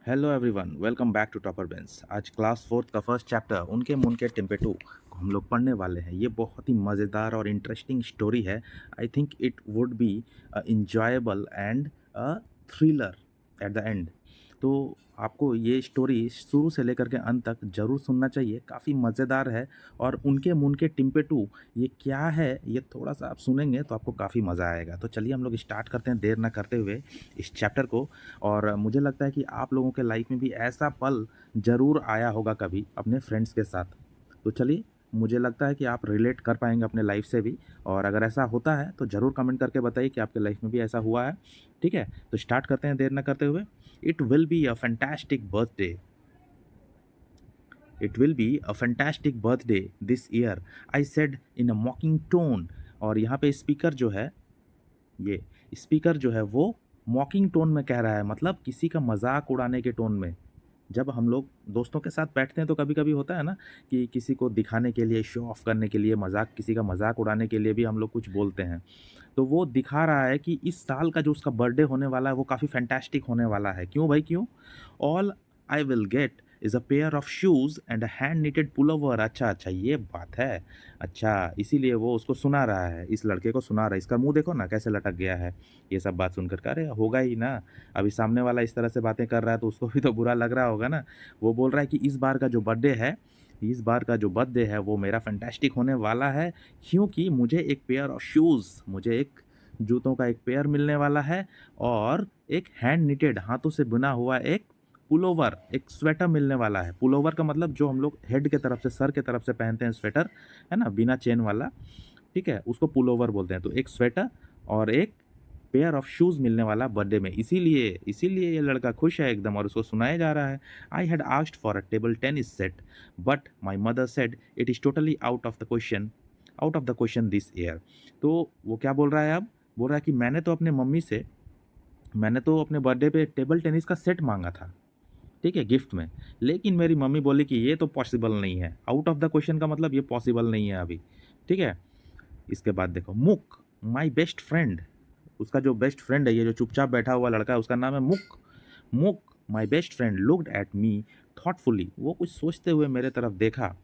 Hello everyone, welcome back to topper बेंस। आज class fourth का फर्स्ट चैप्टर उनके मुनके टिम्पेटू को हम लोग पढ़ने वाले हैं। ये बहुत ही मज़ेदार और इंटरेस्टिंग स्टोरी है। I think it would be enjoyable and a thriller at the end. तो आपको ये स्टोरी शुरू से लेकर के अंत तक ज़रूर सुनना चाहिए। काफ़ी मज़ेदार है। और उनके मुनके टिम्पेटू ये क्या है, ये थोड़ा सा आप सुनेंगे तो आपको काफ़ी मज़ा आएगा। तो चलिए हम लोग स्टार्ट करते हैं देर ना करते हुए इस चैप्टर को। और मुझे लगता है कि आप लोगों के लाइफ में भी ऐसा पल ज़रूर आया होगा कभी अपने फ्रेंड्स के साथ। तो चलिए, मुझे लगता है कि आप रिलेट कर पाएंगे अपने लाइफ से भी। और अगर ऐसा होता है तो ज़रूर कमेंट करके बताइए कि आपके लाइफ में भी ऐसा हुआ है। ठीक है, तो स्टार्ट करते हैं देर ना करते हुए। It will be a fantastic birthday. It will be a fantastic birthday this year, I said in a मॉकिंग tone. और यहाँ पे स्पीकर जो है, ये स्पीकर जो है वो मॉकिंग टोन में कह रहा है, मतलब किसी का मजाक उड़ाने के टोन में। जब हम लोग दोस्तों के साथ बैठते हैं तो कभी कभी होता है ना कि किसी को दिखाने के लिए, शो ऑफ करने के लिए, मजाक, किसी का मजाक उड़ाने के लिए भी हम लोग कुछ बोलते हैं। तो वो दिखा रहा है कि इस साल का जो उसका बर्थडे होने वाला है वो काफ़ी फैंटास्टिक होने वाला है। क्यों भाई, क्यों? All I will get is a pair of shoes and a hand knitted pullover. अच्छा अच्छा, ये बात है। अच्छा, इसीलिए वो उसको सुना रहा है, इस लड़के को सुना रहा है। इसका मुंह देखो ना कैसे लटक गया है ये सब बात सुनकर के। अरे होगा ही ना, अभी सामने वाला इस तरह से बातें कर रहा है तो उसको भी तो बुरा लग रहा होगा ना। वो बोल रहा है कि इस बार का जो बर्थडे है, इस बार का जो बर्थडे है वो मेरा फैंटास्टिक होने वाला है, क्योंकि मुझे एक पेयर ऑफ शूज़, मुझे एक जूतों का एक पेयर मिलने वाला है। और एक हैंड निटेड, हाथों से बुना हुआ एक पुलोवर, एक स्वेटर मिलने वाला है। पुलोवर का मतलब जो हम लोग हेड के तरफ से, सर के तरफ से पहनते हैं स्वेटर, है ना, बिना चेन वाला। ठीक है, उसको पुलोवर बोलते हैं। तो एक स्वेटर और एक पेयर ऑफ शूज़ मिलने वाला बर्थडे में, इसीलिए इसीलिए ये लड़का खुश है एकदम और उसको सुनाया जा रहा है। I had asked for a table tennis set but my mother said it is totally out of the question this year. तो वो क्या बोल रहा है अब? बोल रहा है कि मैंने तो अपने बर्थडे पे टेबल टेनिस का सेट मांगा था, ठीक है, गिफ्ट में। लेकिन मेरी मम्मी बोली कि ये तो पॉसिबल नहीं है। आउट ऑफ द क्वेश्चन का मतलब ये पॉसिबल नहीं है अभी। ठीक है, इसके बाद देखो, मुक माई बेस्ट फ्रेंड, उसका जो बेस्ट फ्रेंड है, ये जो चुपचाप बैठा हुआ लड़का है, उसका नाम है Mook. Mook my best friend looked at me thoughtfully, वो कुछ सोचते हुए मेरे तरफ देखा।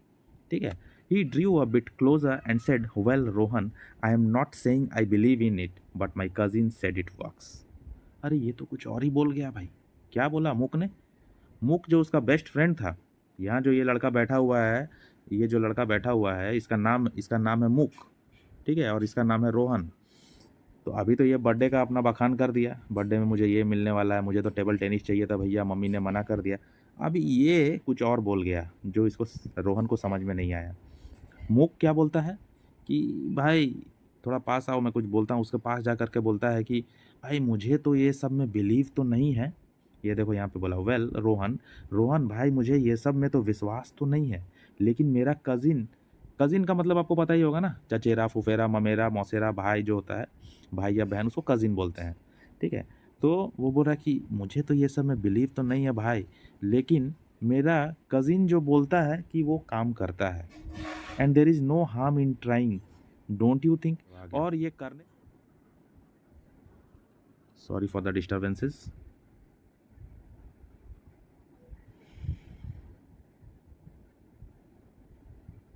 ठीक है, he drew a bit closer and said, well Rohan, I am not saying I believe in it but my cousin said it works. अरे ये तो कुछ और ही बोल गया भाई। क्या बोला मुक ने? मुक जो उसका बेस्ट फ्रेंड था, यहाँ जो ये लड़का बैठा हुआ है, ये जो लड़का बैठा हुआ है, इसका नाम है मुक। ठीक है, और इसका नाम है रोहन। तो अभी तो ये बर्थडे का अपना बखान कर दिया, बर्थडे में मुझे ये मिलने वाला है, मुझे तो टेबल टेनिस चाहिए था भैया, मम्मी ने मना कर दिया। अभी ये कुछ और बोल गया जो इसको, रोहन को समझ में नहीं आया। मुक क्या बोलता है कि भाई थोड़ा पास आओ, मैं कुछ बोलता हूँ। उसके पास जा करके बोलता है कि भाई मुझे तो ये सब में बिलीव तो नहीं है। ये देखो यहाँ पे बोला, वेल रोहन, रोहन भाई मुझे ये सब में तो विश्वास तो नहीं है, लेकिन मेरा कज़िन, कज़िन का मतलब आपको पता ही होगा ना, चचेरा, फुफेरा, ममेरा, मौसेरा, भाई जो होता है, भाई या बहन, उसको कज़िन बोलते हैं। ठीक है, तो वो बोल रहा है कि मुझे तो ये सब में बिलीव तो नहीं है भाई, लेकिन मेरा कज़िन जो बोलता है कि वो काम करता है, and there is no harm in trying, don't you think? और ये करने, सॉरी फॉर द डिस्टर्बेंसेस।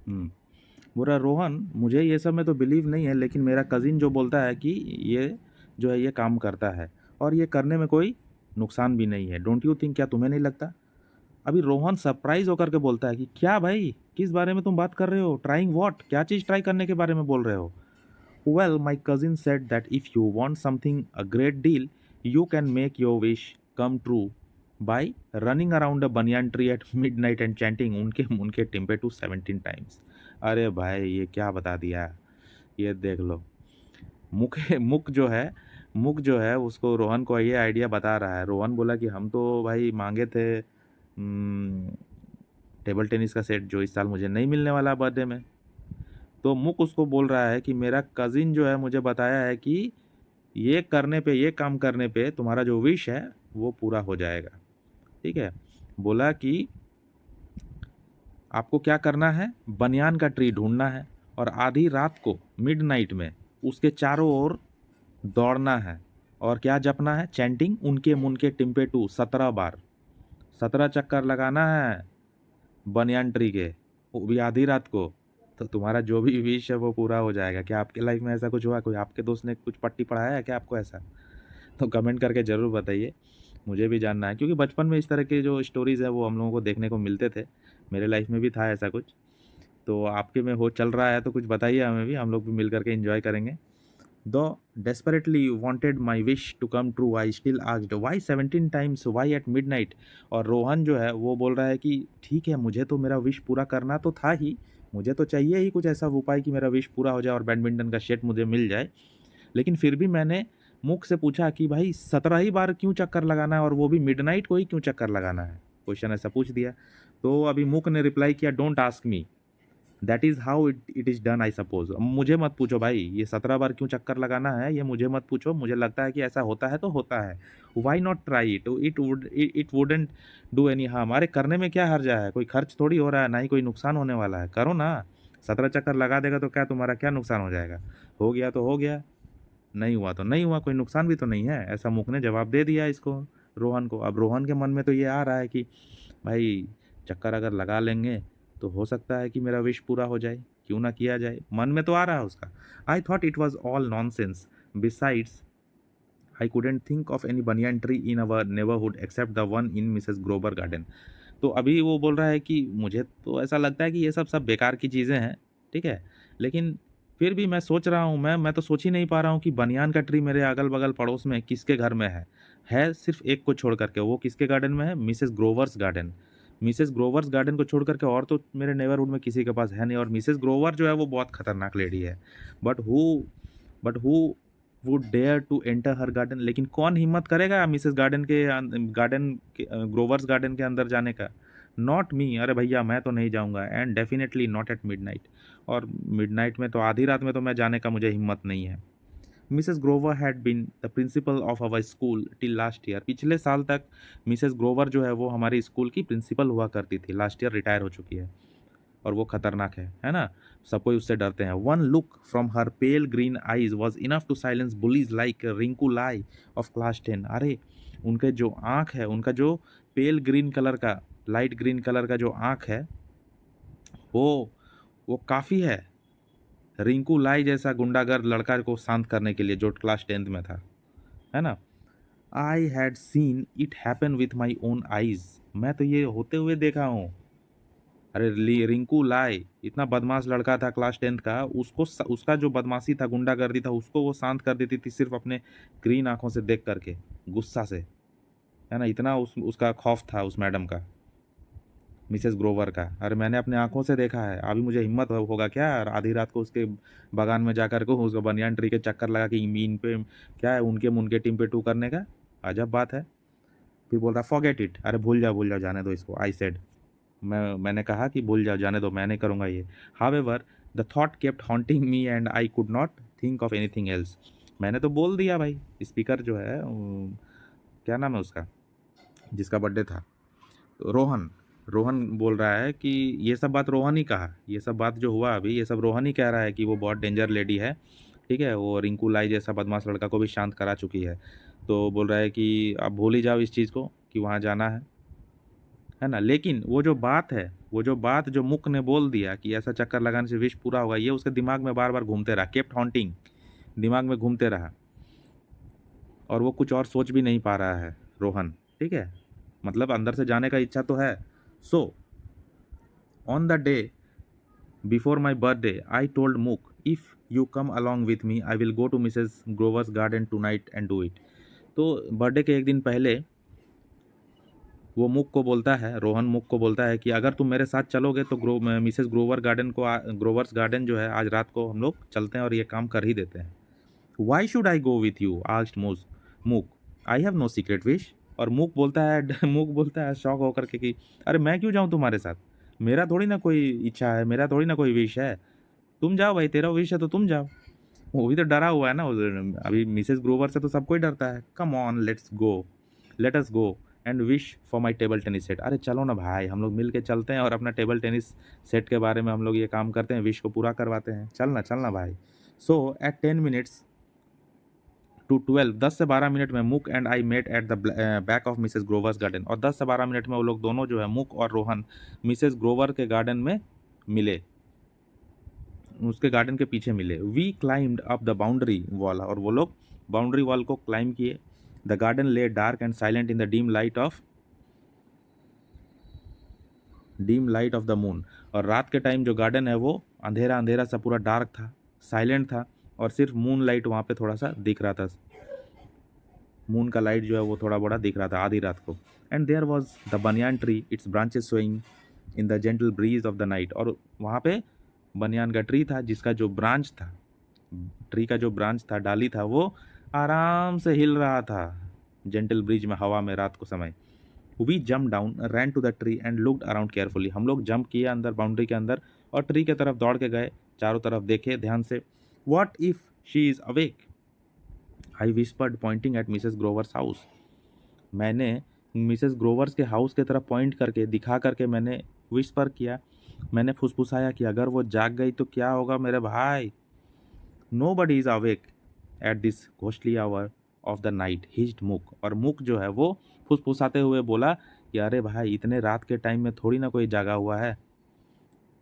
बोल रहा है, रोहन मुझे ये सब में तो बिलीव नहीं है, लेकिन मेरा कज़िन जो बोलता है कि ये जो है ये काम करता है, और ये करने में कोई नुकसान भी नहीं है, डोंट यू थिंक? क्या तुम्हें नहीं लगता? अभी रोहन सरप्राइज होकर के बोलता है कि क्या भाई, किस बारे में तुम बात कर रहे हो? Trying what? क्या चीज़ ट्राई करने के बारे में बोल रहे हो? Well my cousin said that if you want something a great deal, you can make your wish come true by running around a banyan tree at mid night and chanting उनके उनके टिम्पे to 17 times. अरे भाई ये क्या बता दिया, ये देख लो। मुख जो है उसको, रोहन को ये आइडिया बता रहा है। रोहन बोला कि हम तो भाई मांगे थे टेबल टेनिस का सेट, जो इस साल मुझे नहीं मिलने वाला बर्थडे में। तो मुक उसको बोल रहा है कि मेरा कज़िन जो है मुझे बताया है कि ये करने पे, ये काम करने पे तुम्हारा जो विश है वो पूरा हो जाएगा। ठीक है, बोला कि आपको क्या करना है, बनियान का ट्री ढूंढना है और आधी रात को मिडनाइट में उसके चारों ओर दौड़ना है, और क्या जपना है, चैंटिंग उनके मुनके टिम्पे टू 17 बार। 17 चक्कर लगाना है बनियान ट्री के, वो भी आधी रात को, तो तुम्हारा जो भी विश है वो पूरा हो जाएगा। क्या आपके लाइफ में ऐसा कुछ हुआ? कोई आपके दोस्त ने कुछ पट्टी पढ़ाया है क्या आपको ऐसा? तो कमेंट करके ज़रूर बताइए, मुझे भी जानना है, क्योंकि बचपन में इस तरह के जो स्टोरीज़ हैं वो हम लोगों को देखने को मिलते थे। मेरे लाइफ में भी था ऐसा कुछ। तो आपके में हो चल रहा है तो कुछ बताइए हमें भी, हम लोग भी मिल कर के एन्जॉय करेंगे। Though desperately wanted my wish to come true, I still asked why 17 times, why at midnight? और रोहन जो है वो बोल रहा है कि ठीक है, मुझे तो मेरा विश पूरा करना तो था ही, मुझे तो चाहिए ही कुछ ऐसा उपाय कि मेरा विश पूरा हो जाए और बैडमिंटन का सेट मुझे मिल जाए। लेकिन फिर भी मैंने मुख से पूछा कि भाई 17 ही बार क्यों चक्कर लगाना है और वो भी मिडनाइट को ही क्यों चक्कर लगाना है? क्वेश्चन ऐसा पूछ दिया। तो अभी मुख ने रिप्लाई किया, don't ask me, that is how it is done I suppose. मुझे मत पूछो भाई, ये 17 बार क्यों चक्कर लगाना है, ये मुझे मत पूछो, मुझे लगता है कि ऐसा होता है तो होता है। Why not try it? It wouldn't do any harm. अरे करने में क्या हर्जा है? कोई खर्च थोड़ी हो रहा है, ना ही कोई नुकसान होने वाला है, करो ना। 17 चक्कर लगा देगा तो क्या तुम्हारा क्या नुकसान हो जाएगा? हो गया तो हो गया, नहीं हुआ तो नहीं हुआ, कोई नुकसान भी तो नहीं है। ऐसा मुख ने जवाब दे दिया इसको, रोहन को। अब रोहन के मन में तो ये आ रहा है कि भाई चक्कर अगर लगा लेंगे तो हो सकता है कि मेरा विश पूरा हो जाए, क्यों ना किया जाए, मन में तो आ रहा है उसका। I thought it was all nonsense, besides I couldn't think of any banyan tree in our neighborhood except the one in Mrs Grover garden. तो अभी वो बोल रहा है कि मुझे तो ऐसा लगता है कि ये सब सब बेकार की चीज़ें हैं, ठीक है? लेकिन फिर भी मैं सोच रहा हूँ, मैं तो सोच ही नहीं पा रहा हूँ कि बनियान का ट्री मेरे अगल-बगल पड़ोस में किसके घर में है। है सिर्फ़ एक को छोड़ कर के, वो किसके गार्डन में है? Mrs Grover's garden. Mrs Grover's garden को छोड़ कर के और तो मेरे नेबरहुड में किसी के पास है नहीं, और मिसेस ग्रोवर जो है वो बहुत खतरनाक लेडी है। But who but who would dare to enter her garden? लेकिन कौन हिम्मत करेगा मिसेस गार्डन के ग्रोवर्स गार्डन के अंदर जाने का? नॉट मी, अरे भैया मैं तो नहीं जाऊंगा, and definitely not at midnight. और मिडनाइट में तो, आधी रात में तो मैं जाने का मुझे हिम्मत नहीं है। Mrs Grover had been the principal of our school till last year. पिछले साल तक मिसेस ग्रोवर जो है वो हमारी स्कूल की प्रिंसिपल हुआ करती थी, लास्ट ईयर रिटायर हो चुकी है। और वो खतरनाक है ना? सब कोई उससे डरते हैं। One look from her pale green eyes was enough to silence bullies like Rinku Lai of class 10। अरे उनके जो आँख है, उनका जो पेल ग्रीन कलर का, लाइट ग्रीन कलर का जो आँख है, वो वो काफ़ी है रिंकू लाई जैसा गुंडागर्द लड़का को शांत करने के लिए, जो क्लास 10th में था, है ना? I had seen it happen with my own eyes. मैं तो ये होते हुए देखा हूँ। अरे रिंकू लाए इतना बदमाश लड़का था क्लास 10th का, उसका जो बदमाशी था, गुंडागर्दी था, उसको वो शांत कर देती थी सिर्फ अपने ग्रीन आंखों से देख करके, गुस्सा से, है ना? इतना उसका खौफ था उस मैडम का, मिसेस ग्रोवर का। अरे मैंने अपने आंखों से देखा है। अभी मुझे हिम्मत होगा क्या आधी रात को उसके बागान में जाकर के उसको बनियान ट्री के चक्कर लगा के इन पे क्या है, उनके मुनके टीम पे टू करने का? अजब बात है। फिर बोल रहा फॉरगेट इट, अरे भूल जाओ, जाने दो इसको। आई सेड, मैंने कहा कि भूल जाओ, जाने दो, मैं नहीं करूँगा ये। However the thought kept haunting me and I could not think of anything else. मैंने तो बोल दिया भाई। स्पीकर जो है क्या नाम है उसका, जिसका बर्थडे था, तो रोहन। रोहन बोल रहा है कि ये सब बात रोहन ही कहा, ये सब बात जो हुआ अभी, ये सब रोहन ही कह रहा है कि वो बहुत डेंजर लेडी है, ठीक है? वो रिंकू लाई जैसा बदमाश लड़का को भी शांत करा चुकी है। तो बोल रहा है कि आप भूल ही जाओ इस चीज़ को कि वहाँ जाना है ना? लेकिन वो जो बात है, वो जो बात जो मुक ने बोल दिया कि ऐसा चक्कर लगाने से विश पूरा होगा, ये उसके दिमाग में बार बार घूमते रहा, केप्ट हॉन्टिंग, दिमाग में घूमते रहा, और वो कुछ और सोच भी नहीं पा रहा है रोहन, ठीक है? मतलब अंदर से जाने का इच्छा तो है। So on the day before my birthday I told Mook, if you come along with me I will go to Mrs Grover's garden tonight and do it. तो बर्थडे के एक दिन पहले वो मुक को बोलता है, रोहन मुक को बोलता है कि अगर तुम मेरे साथ चलोगे तो मिसेस ग्रोवर गार्डन को, ग्रोवर्स गार्डन जो है, आज रात को हम लोग चलते हैं और ये काम कर ही देते हैं। Why should I go with you asked Mook, I have no secret wish. और मुक बोलता है मुक बोलता है शौक होकर के कि अरे मैं क्यों जाऊँ तुम्हारे साथ, मेरा थोड़ी ना कोई इच्छा है, मेरा थोड़ी ना कोई विश है, तुम जाओ भाई, तेरा विश है तो तुम जाओ। वो भी तो डरा हुआ है ना अभी मिसेस ग्रोवर से तो सब कोई डरता है। Come on let us go and wish for my table tennis set. अरे चलो ना भाई, हम लोग मिल के चलते हैं और अपना टेबल टेनिस सेट के बारे में हम लोग ये काम करते हैं, विश को पूरा करवाते हैं। चलना चलना भाई। सो एट 10 minutes टू 12, 10 से 12 मिनट में Muk and I met at the back of Mrs Grover's garden, और 10 से 12 मिनट में वो लोग दोनों जो है मुक और रोहन मिसेस ग्रोवर के गार्डन में मिले, उसके गार्डन के पीछे मिले। We climbed up the boundary wall, और वो लोग बाउंड्री वॉल को क्लाइम किए। The garden lay dark and silent in the dim light of the moon, और रात के टाइम जो गार्डन है वो अंधेरा अंधेरा सा पूरा डार्क था, साइलेंट था, और सिर्फ मून लाइट वहाँ पे थोड़ा सा दिख रहा था, मून का लाइट जो है वो थोड़ा बड़ा दिख रहा था आधी रात को। And there was the banyan tree, its branches swaying in the gentle breeze of the night, और वहाँ पे बनियान का ट्री था जिसका जो ब्रांच था, ट्री का जो ब्रांच था, डाली था, वो आराम से हिल रहा था जेंटल ब्रिज में, हवा में, रात को समय। We jump down, ran to the tree and looked around carefully, हम लोग जंप किए अंदर बाउंड्री के अंदर और ट्री के तरफ दौड़ के गए, चारों तरफ देखे ध्यान से। What if she is awake, I whispered Poynting eight Mrs growers house, मैंने मिसेस ग्रोवर्स के हाउस के तरफ पॉइंट करके, दिखा करके मैंने विस्पर किया, मैंने फुसफुसाया कि अगर वो जाग गई तो क्या होगा मेरे भाई। Nobody is awake at this ghostly hour of the night, hissed मुक, और मुक जो है वो फुसफुसाते हुए बोला कि अरे भाई इतने रात के टाइम में थोड़ी ना कोई जागा हुआ है।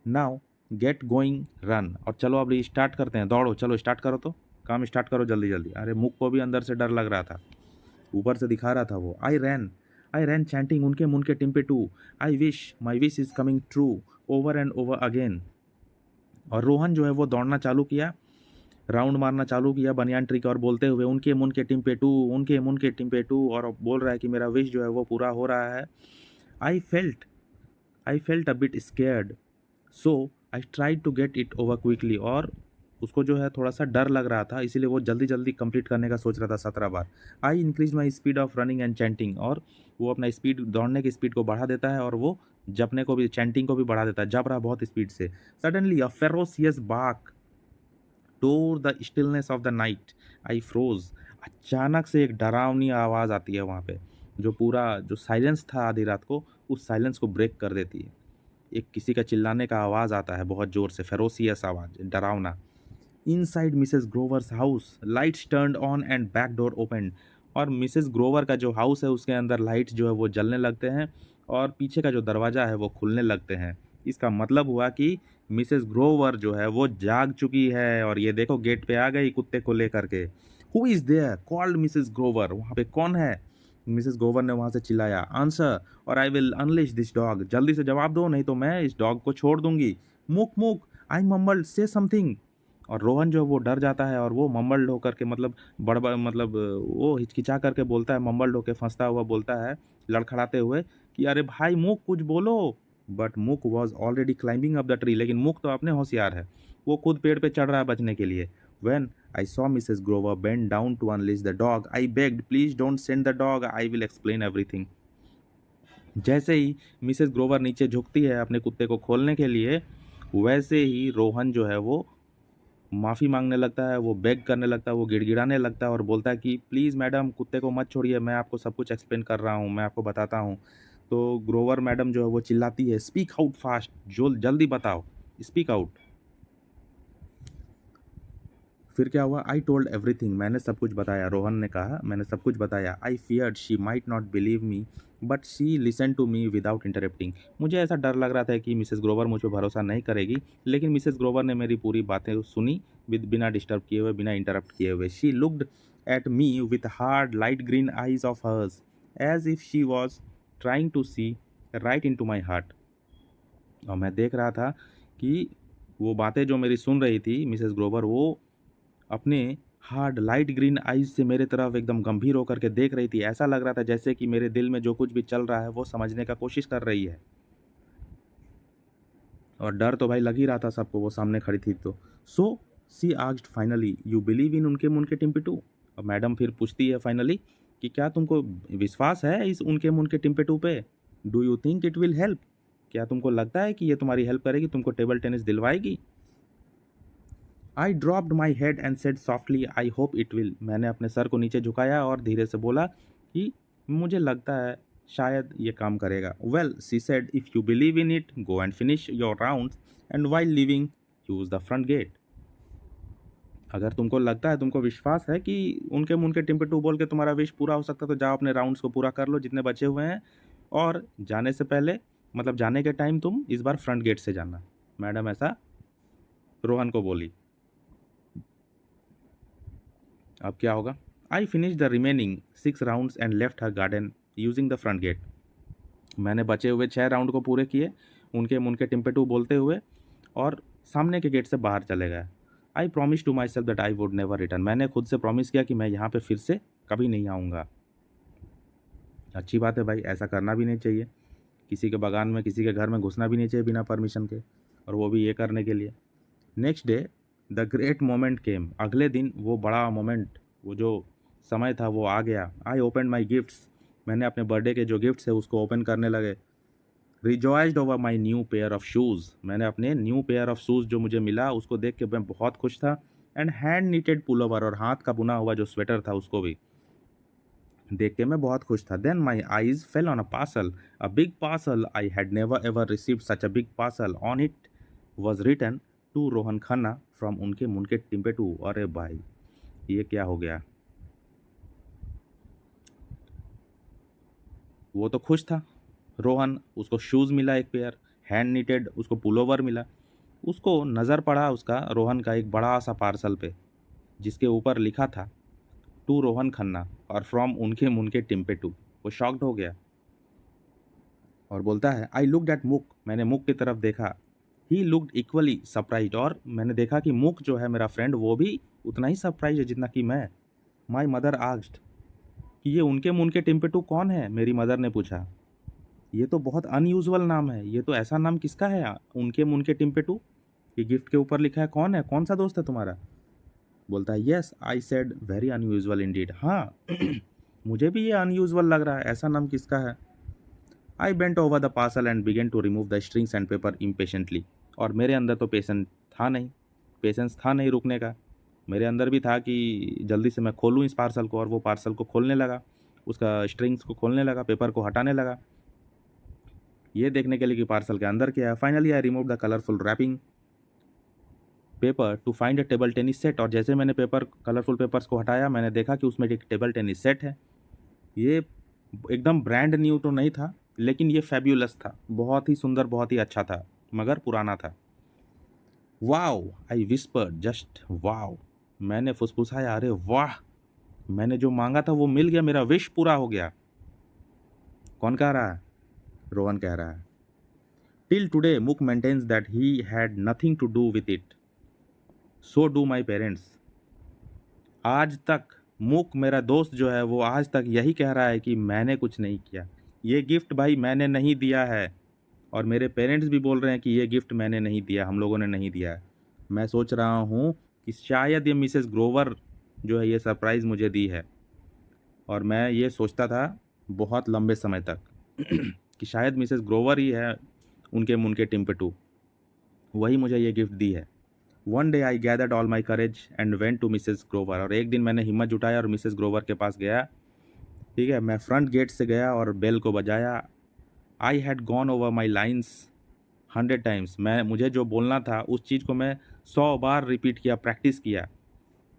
नाउ गेट गोइंग रन, और चलो अभी स्टार्ट करते हैं, दौड़ो, चलो स्टार्ट करो, तो काम स्टार्ट करो जल्दी जल्दी। अरे मुक को भी अंदर से डर लग रहा था, ऊपर से दिखा रहा था वो। आई रैन चैंटिंग उनके मुन के टिम्पे टू, I wish my wish is coming true over and over again, और रोहन जो है वो दौड़ना चालू किया, राउंड मारना चालू किया बनियान ट्री का, और बोलते हुए उनके मुन के टिम पे टू, उनके मुन के टिम पे टू, और बोल रहा है कि मेरा विश जो है वो पूरा हो रहा है। I felt a bit scared, so I tried to get it over quickly, और उसको जो है थोड़ा सा डर लग रहा था, इसीलिए वो जल्दी जल्दी कंप्लीट करने का सोच रहा था 17 बार। I increase my speed of running and chanting, और वो अपना स्पीड, दौड़ने की स्पीड को बढ़ा देता है, और वो जपने को भी, चैंटिंग को भी बढ़ा देता है, जप रहा बहुत स्पीड से। Suddenly a ferocious bark tore the stillness of the night, I froze, अचानक से एक डरावनी आवाज़ आती है वहाँ पे, जो पूरा जो साइलेंस था आधी रात को, उस साइलेंस को ब्रेक कर देती है। एक किसी का चिल्लाने का आवाज़ आता है बहुत ज़ोर से, फेरोसियस आवाज़, डरावना। Inside Mrs growers house lights turned on and back door open, और मिसेस ग्रोवर का जो हाउस है उसके अंदर लाइट्स जो है वो जलने लगते हैं, और पीछे का जो दरवाज़ा है वो खुलने लगते हैं। इसका मतलब हुआ कि मिसेस ग्रोवर जो है वो जाग चुकी है, और ये देखो गेट पे आ गई कुत्ते को लेकर के। Who is there called Mrs Grover, वहाँ पे कौन है, मिसेस ग्रोवर ने वहाँ से चिल्लाया। आंसर और I will unleash this dog, जल्दी से जवाब दो नहीं तो मैं इस डॉग को छोड़ दूंगी। मुक मुक, आई मम्बल्ड से समथिंग, और रोहन जो है वो डर जाता है, और वो मम्बल्ड होकर के, मतलब बड़बड़, मतलब वो हिचकिचा करके बोलता है, मम्बल्ड होकर फंसता हुआ बोलता है लड़खड़ाते हुए कि अरे भाई मुक कुछ बोलो। बट मुक was already climbing up the tree, लेकिन मुक तो अपने होशियार है, वो खुद पेड़ पे चढ़ रहा है बचने के लिए। When I saw Mrs Grover bend down to unleash the dog, I begged please don't send the dog, I will explain everything. जैसे ही मिसेस ग्रोवर नीचे झुकती है अपने कुत्ते को खोलने के लिए, वैसे ही रोहन जो है वो माफ़ी मांगने लगता है, वो बेग करने लगता है, वो गिड़गिड़ाने लगता है, और बोलता है कि प्लीज़ मैडम कुत्ते को मत छोड़िए, मैं आपको सब कुछ एक्सप्लेन कर रहा हूँ, मैं आपको बताता हूँ। तो ग्रोवर मैडम जो है वो चिल्लाती है, स्पीक आउट फास्ट, जो जल्दी बताओ, स्पीक आउट। फिर क्या हुआ, आई टोल्ड एवरीथिंग, मैंने सब कुछ बताया, रोहन ने कहा मैंने सब कुछ बताया। I feared she might not believe me but she listen to me without interrupting, मुझे ऐसा डर लग रहा था कि मिसेस ग्रोवर मुझ पर भरोसा नहीं करेगी, लेकिन मिसेस ग्रोवर ने मेरी पूरी बातें सुनी बिना डिस्टर्ब किए हुए, बिना इंटरप्ट किए हुए। She looked at me with hard light green eyes of hers as if she was trying to see right into my heart, और मैं देख रहा था कि वो बातें जो मेरी सुन रही थी मिसेस ग्रोवर, वो अपने हार्ड लाइट ग्रीन आईज से मेरे तरफ एकदम गंभीर होकर के देख रही थी। ऐसा लग रहा था जैसे कि मेरे दिल में जो कुछ भी चल रहा है वो समझने का कोशिश कर रही है, और डर तो भाई लग ही रहा था सबको, वो सामने खड़ी थी तो। So she asked finally you believe in उनके मुनके टिम्पेटू, और मैडम फिर पूछती है फाइनली कि क्या तुमको विश्वास है इस उनके मुनके टिम्पेटू पे, do you think it will help, क्या तुमको लगता है कि ये तुम्हारी हेल्प करेगी, तुमको टेबल टेनिस दिलवाएगी। I dropped my head and said softly I hope it will, मैंने अपने सर को नीचे झुकाया और धीरे से बोला कि मुझे लगता है शायद ये काम करेगा। Well she said if you believe in it go and finish your round and while leaving use the front gate. अगर तुमको लगता है, तुमको विश्वास है कि उनके मुंह के टिम्पे टू बोल के तुम्हारा विश पूरा हो सकता है, तो जाओ अपने राउंड्स को पूरा कर लो जितने बचे हुए हैं। और जाने से पहले, मतलब जाने के टाइम तुम इस बार फ्रंट गेट से जाना, मैडम ऐसा रोहन को बोली। अब क्या होगा? I finish the remaining 6 rounds and left her garden using the front gate. मैंने बचे हुए 6 राउंड को पूरे किए उनके मुंह के टिम्पे टू बोलते हुए, और सामने के गेट से बाहर चले गए। I promise to myself that I would never return. मैंने खुद से प्रॉमिस किया कि मैं यहाँ पे फिर से कभी नहीं आऊँगा। अच्छी बात है भाई, ऐसा करना भी नहीं चाहिए। किसी के बागान में, किसी के घर में घुसना भी नहीं चाहिए बिना परमिशन के, और वो भी ये करने के लिए। Next day the great moment came. अगले दिन वो बड़ा मोमेंट, वो जो समय था वो आ गया। I open my gifts. मैंने अपने बर्थडे के जो गिफ्ट्स है उसको ओपन करने लगे। Rejoiced over my new pair of shoes. मैंने अपने न्यू पेयर ऑफ शूज़ जो मुझे मिला उसको देख के मैं बहुत खुश था। एंड हैंड नीटेड पुलोवर, और हाथ का बुना हुआ जो स्वेटर था उसको भी देख के मैं बहुत खुश था। Then my eyes fell on a parcel, a big parcel. I had never ever received such a big parcel. On it was written to Rohan Khanna from उनके मुनके टिम्पे टू। अरे भाई, ये क्या हो गया? वो तो खुश था रोहन, उसको शूज़ मिला एक पेयर, हैंड नीटेड उसको पुलोवर मिला। उसको नज़र पड़ा उसका रोहन का एक बड़ा सा पार्सल पे, जिसके ऊपर लिखा था टू रोहन खन्ना और फ्रॉम उनके मुनके टिम्पे टू। वो शॉक्ड हो गया और बोलता है, आई लुकड एट मुक। मैंने मुक की तरफ देखा। ही लुकड इक्वली सरप्राइज, और मैंने देखा कि मुक जो है मेरा फ्रेंड, वो भी उतना ही सरप्राइज है जितना कि मैं। माई मदर आस्क्ड कि ये उनके मुनके टिम्पे टू कौन है? मेरी मदर ने पूछा। ये तो बहुत अनयूजुअल नाम है, ये तो ऐसा नाम किसका है? उनके मुनके टिम्पे टू, ये गिफ्ट के ऊपर लिखा है। कौन है? कौन सा दोस्त है तुम्हारा? बोलता है, yes I said very unusual Indeed. हाँ मुझे भी ये अनयूजुअल लग रहा है, ऐसा नाम किसका है? I bent over the parcel and began to remove the strings and paper impatiently. और मेरे अंदर तो पेशेंस था नहीं रुकने का। मेरे अंदर भी था कि जल्दी से मैं खोलूँ इस पार्सल को, और वो पार्सल को खोलने लगा, उसका स्ट्रिंग्स को खोलने लगा, पेपर को हटाने लगा, ये देखने के लिए कि पार्सल के अंदर क्या है। Finally I remove the colourful wrapping paper to find a table tennis set. और जैसे मैंने कलरफुल पेपर्स को हटाया, मैंने देखा कि उसमें एक टेबल टेनिस सेट है। ये एकदम ब्रांड न्यू तो नहीं था, लेकिन ये फैब्यूलस था, बहुत ही सुंदर, बहुत ही अच्छा था, मगर पुराना था। वाओ, आई विस्पर्ड, जस्ट वाओ। मैंने फुसफुसाया, अरे वाह, मैंने जो मांगा था वो मिल गया, मेरा विश पूरा हो गया। कौन कह रहा है? रोहन कह रहा है। Till today Muk maintains that he had nothing to do with it, so do my parents. आज तक मुक, मेरा दोस्त जो है, वो आज तक यही कह रहा है कि मैंने कुछ नहीं किया, ये गिफ्ट भाई मैंने नहीं दिया है। और मेरे पेरेंट्स भी बोल रहे हैं कि ये गिफ्ट मैंने नहीं दिया, हम लोगों ने नहीं दिया है। मैं सोच रहा हूँ कि शायद ये मिसेस ग्रोवर जो है ये सरप्राइज़ मुझे दी है, और मैं ये सोचता था बहुत लंबे समय तक कि शायद मिसेस ग्रोवर ही है उनके मुनके टिम्पे टू, वही मुझे ये गिफ्ट दी है। One day I gathered all my courage and went to Mrs Grover. और एक दिन मैंने हिम्मत जुटाया और मिसेस ग्रोवर के पास गया। ठीक है, मैं फ्रंट गेट से गया और बेल को बजाया। I had gone over my lines 100 times. मुझे जो बोलना था उस चीज़ को मैं 100 बार रिपीट किया, प्रैक्टिस किया।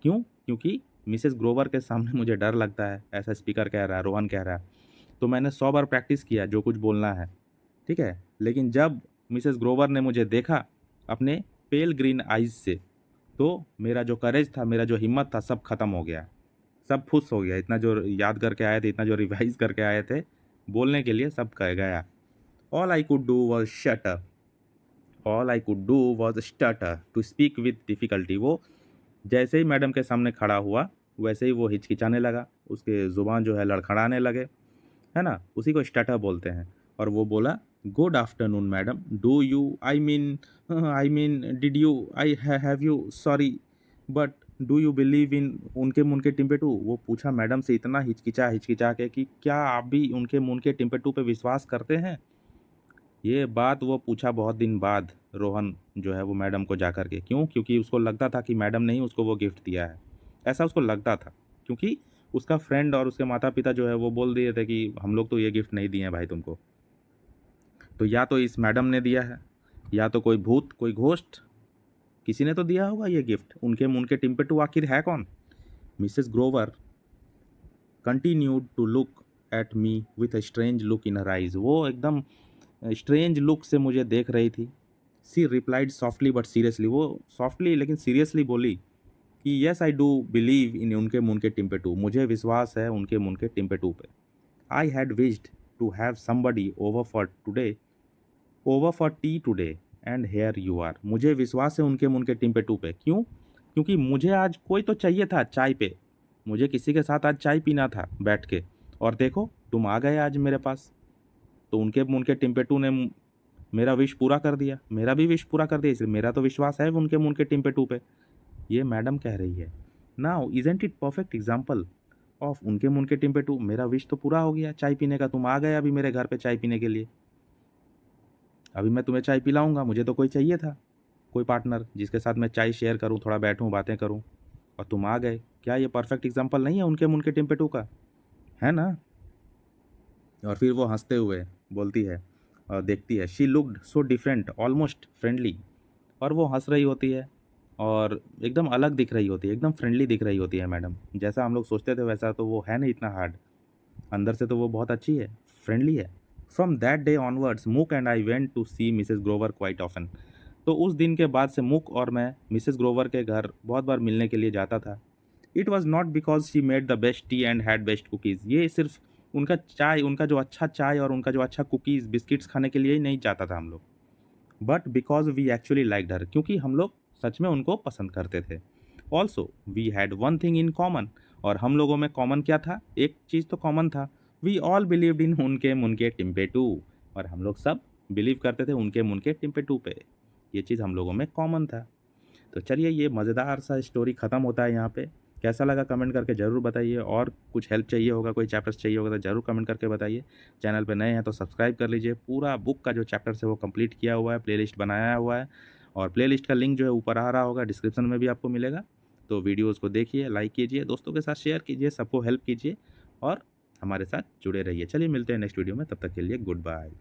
क्यों? क्योंकि मिसेस ग्रोवर के सामने मुझे डर लगता है, ऐसा स्पीकर कह रहा है, रोहन कह रहा है। तो मैंने 100 बार प्रैक्टिस किया जो कुछ बोलना है। ठीक है, लेकिन जब मिसेस ग्रोवर ने मुझे देखा अपने पेल ग्रीन आइज़ से, तो मेरा जो करेज था, मेरा जो हिम्मत था, सब खत्म हो गया, सब फुस हो गया। इतना जो याद करके आए थे, इतना जो रिवाइज करके आए थे बोलने के लिए, सब कह गया। All I could do was shut up, all I could do was stutter to speak with difficulty. वो जैसे ही मैडम के सामने खड़ा हुआ, वैसे ही वो हिचकिचाने लगा, उसके ज़ुबान जो है लड़खड़ाने लगे, है ना, उसी को स्टटर बोलते हैं। और वो बोला, good afternoon madam, do you I mean did you I have you sorry but do you believe in उनके मुनके टिम्पे टू। वो पूछा मैडम से इतना हिचकिचा हिचकिचा के कि क्या आप भी उनके मुनके टिम्पे टू पे विश्वास करते हैं? ये बात वो पूछा बहुत दिन बाद, रोहन जो है वो मैडम को जा कर के। क्यों? क्योंकि उसको लगता था कि मैडम ने ही उसको वो गिफ्ट दिया है, ऐसा उसको लगता था। क्योंकि उसका फ्रेंड और उसके माता पिता जो है वो बोल दिए थे कि हम लोग तो ये गिफ्ट नहीं दिए हैं भाई तुमको, तो या तो इस मैडम ने दिया है, या तो कोई भूत, कोई घोस्ट किसी ने तो दिया होगा ये गिफ्ट। उनके मुंह के टिम्पेटू आखिर है कौन? Mrs Grover continued to look at me with a strange look in her eyes. वो एकदम स्ट्रेंज लुक से मुझे देख रही थी। She replied softly but seriously. वो सॉफ्टली लेकिन सीरियसली बोली कि yes I do believe in उनके मुंह के टिम्पेटू। मुझे विश्वास है उनके मुंह के टिम्पेटू पे। I had wished to have somebody over for tea today and here you are. मुझे विश्वास है उनके मुंह के टिम्पेटू पे। क्यों? क्योंकि मुझे आज कोई तो चाहिए था चाय पे। मुझे किसी के साथ आज चाय पीना था बैठ के, और देखो तुम आ गए आज मेरे पास। तो उनके मुंह के टिम्पेटू ने मेरा विश पूरा कर दिया, मेरा भी विश पूरा कर दिया, इसलिए मेरा तो विश्वास है उनके मुंह के टिम्पेटू पे। ये मैडम कह रही है। Now isn't it perfect example of उनके मुंह के टिम्पेटू। मेरा विश तो पूरा हो गया चाय पीने का। तुम आ गए अभी मेरे घर पे चाय पीने के लिए। अभी मैं तुम्हें चाय पिलाऊंगा। मुझे तो कोई चाहिए था, कोई पार्टनर जिसके साथ मैं चाय शेयर करूं, थोड़ा बैठूं, बातें करूं, और तुम आ गए। क्या ये परफेक्ट एग्जाम्पल नहीं है उनके मुंह के टिम्पेटू का? है ना? और फिर वो हंसते हुए बोलती है और देखती है। She looked so different almost friendly. और वो हंस रही होती है और एकदम अलग दिख रही होती है, एकदम फ्रेंडली दिख रही होती है मैडम। जैसा हम लोग सोचते थे वैसा तो वो है नहीं इतना हार्ड। अंदर से तो वो बहुत अच्छी है, फ्रेंडली है। From that day onwards Muk and I went to see Mrs Grover quite often. तो उस दिन के बाद से मुक और मैं मिसेस ग्रोवर के घर बहुत बार मिलने के लिए जाता था। It was not because she made the best T and had best cookies. ये सिर्फ उनका चाय, उनका जो अच्छा चाय और उनका जो अच्छा कुकीज़ बिस्किट्स खाने के लिए ही नहीं जाता था हम लोग, but because we actually liked her. क्योंकि हम लोग सच में उनको पसंद करते थे। Also we had one thing in common. और हम लोगों में कॉमन क्या था? एक चीज़ तो कॉमन था। वी ऑल बिलीव्ड इन उनके मुनके टिम्पेटू। और हम लोग सब बिलीव करते थे उनके मुनके टिम्पेटू पे। ये चीज़ हम लोगों में कॉमन था। तो चलिए, ये मज़ेदार सा स्टोरी ख़त्म होता है यहाँ पे। कैसा लगा कमेंट करके ज़रूर बताइए। और कुछ हेल्प चाहिए होगा, कोई चैप्टर्स चाहिए होगा तो ज़रूर कमेंट करके बताइए। चैनल पे नए हैं तो सब्सक्राइब कर लीजिए। पूरा बुक का जो चैप्टर्स है वो कंप्लीट किया हुआ है, प्लेलिस्ट बनाया हुआ है, और प्लेलिस्ट का लिंक जो है ऊपर आ रहा होगा, डिस्क्रिप्शन में भी आपको मिलेगा। तो वीडियोज़ को देखिए, लाइक कीजिए, दोस्तों के साथ शेयर कीजिए, सबको हेल्प कीजिए और हमारे साथ जुड़े रहिए। चलिए मिलते हैं नेक्स्ट वीडियो में, तब तक के लिए गुड बाय।